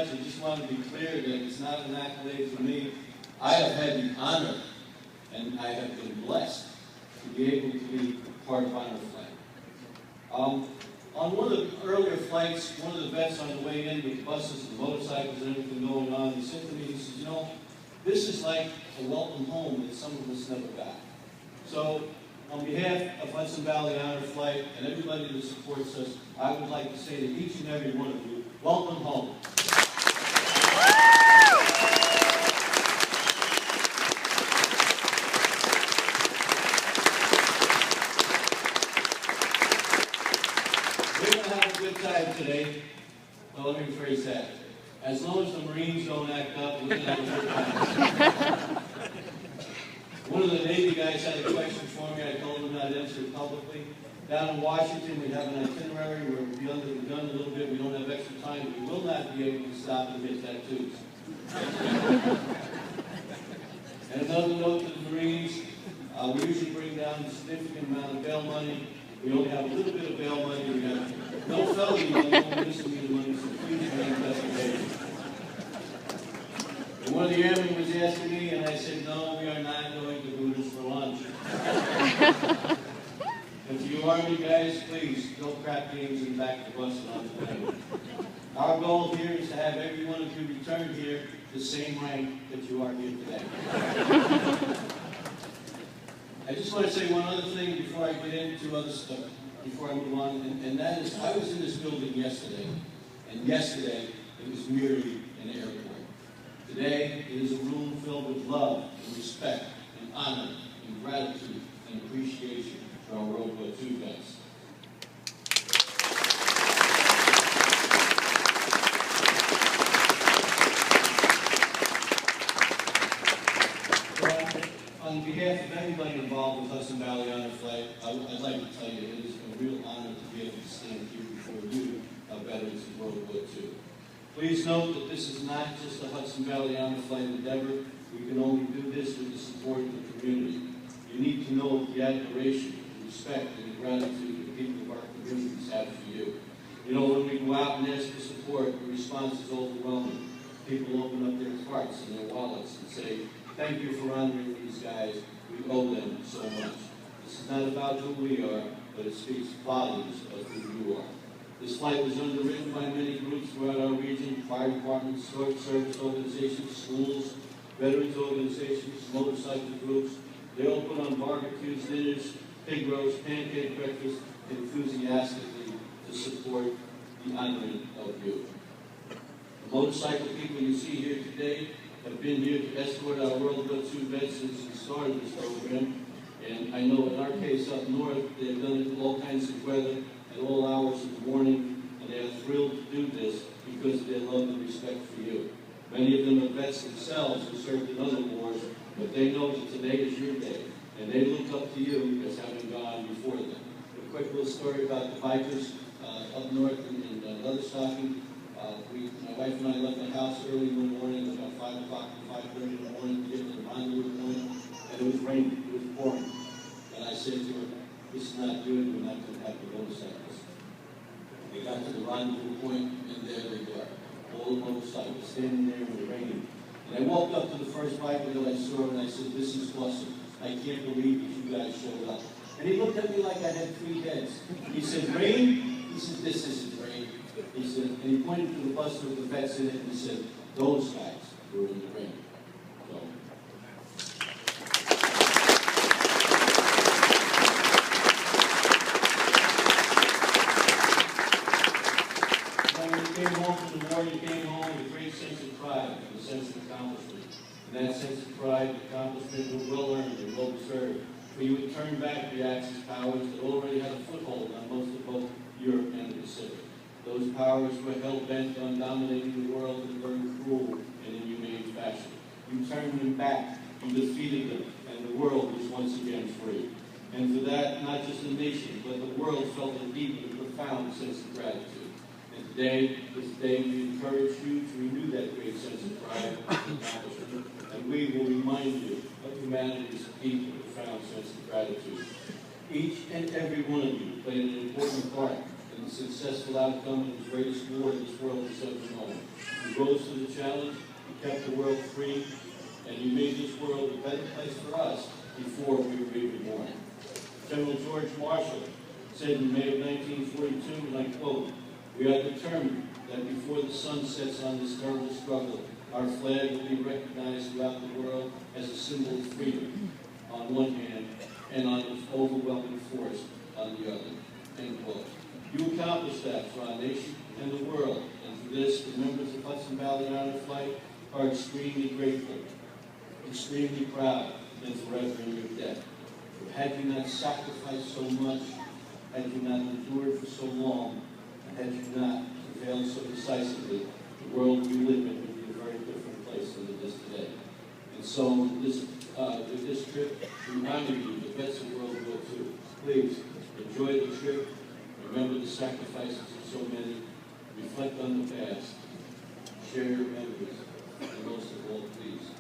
much. I just want to be clear that it's not an accolade for me. I have had the honor, and I have been blessed to be able to be part of Honor Flight. On one of the earlier flights, one of the vets on the way in with buses and motorcycles and everything going on, he said to me, he says, you know, this is like a welcome home that some of us never got. So, on behalf of Hudson Valley Honor Flight and everybody that supports us, I would like to say to each and every one of you, welcome home. We're going to have a good time today. Well, let me rephrase that. As long as the Marines don't act up, we're going to have a good time. One of the Navy guys had a question for me. I told him not to answer it publicly. Down in Washington, we have an itinerary where we'll be under the gun a little bit. We don't have extra time, but we will not be able to stop and get tattoos. And another note to the Marines, we usually bring down a significant amount of bail money. We only have a little bit of bail money. We have no felony money, no misdemeanor money, so please make investigation. And one of the airmen was asking me, and I said, no, we are not going to Buddhist for lunch. And to you Army guys, please, no crap games in the back of the bus and on the plane. Our goal here is to have every one of you return here the same rank that you are here today. I just want to say one other thing before I get into other stuff, before I move on, and that is, I was in this building yesterday, and yesterday it was merely an airport. Today, it is a room filled with love and respect and honor and gratitude and appreciation for our World War II vets. On behalf of everybody involved with Hudson Valley Honor Flight, I'd like to tell you it is a real honor to be able to stand here before you, veterans of World War II. Please note that this is not just a Hudson Valley Honor Flight endeavor. We can only do this with the support of the community. You need to know the admiration, the respect, and the gratitude the people of our communities have for you. You know, when we go out and ask for support, the response is overwhelming. People open up their hearts and their wallets and say, thank you for honoring these guys. We owe them so much. This is not about who we are, but it speaks volumes of who you are. This flight was underwritten by many groups throughout our region: fire departments, service organizations, schools, veterans organizations, motorcycle groups. They all put on barbecues, dinners, pig roast, pancake breakfast, enthusiastically to support the honoring of you. The motorcycle people you see here today have been here to escort our World War II vets since we started this program. And I know in our case up north, they've done it in all kinds of weather, at all hours of the morning, and they are thrilled to do this because of their love and respect for you. Many of them are vets themselves who served in other wars, but they know that today is your day, and they look up to you as having gone before them. A quick little story about the bikers up north in Leatherstocking. My wife and I left the house early one morning, about 5 o'clock to 5:30 in the morning, to get to the rendezvous point, and it was raining, it was pouring. And I said to her, this is not good, we're not going to have the motorcycles. We got to the rendezvous point, and there they were, all the motorcycles, standing there in the rain. And I walked up to the first biker that I saw, and I said, this is awesome. I can't believe that you guys showed up. And he looked at me like I had 3 heads. He said, rain? He said, this isn't rain. He said, and he pointed to the bus with the vets in it, and he said, those guys were in the rain. So. When you came home from the war, you came home with a great sense of pride and a sense of accomplishment. And that sense of pride and accomplishment was well earned and well deserved. For you would turn back the Axis powers that already had a foothold on most of both Europe and the Pacific. Those powers were hell-bent on dominating the world in a very cruel and inhumane fashion. You turned them back, you defeated them, and the world was once again free. And for that, not just the nation, but the world felt a deep and profound sense of gratitude. And today, this day, we encourage you to renew that great sense of pride and accomplishment, and we will remind you of humanity's deep and profound sense of gratitude. Each and every one of you played an important part and the successful outcome of the greatest war this world has ever known. You rose to the challenge, you kept the world free, and you made this world a better place for us before we were even born. General George Marshall said in May of 1942, and I quote, "We are determined that before the sun sets on this terrible struggle, our flag will be recognized throughout the world as a symbol of freedom on one hand and on its overwhelming force on the other." End quote. You accomplished that for our nation and the world, and for this, the members of Hudson Valley Honor Flight are extremely grateful, extremely proud, and forever in your debt. Had you not sacrificed so much, had you not endured for so long, and had you not prevailed so decisively, the world we live in would be a very different place than it is today. And so, with this trip, we honor you, the vets of World War II. Please, enjoy the trip, remember the sacrifices of so many, reflect on the past, share your memories, and most of all, please,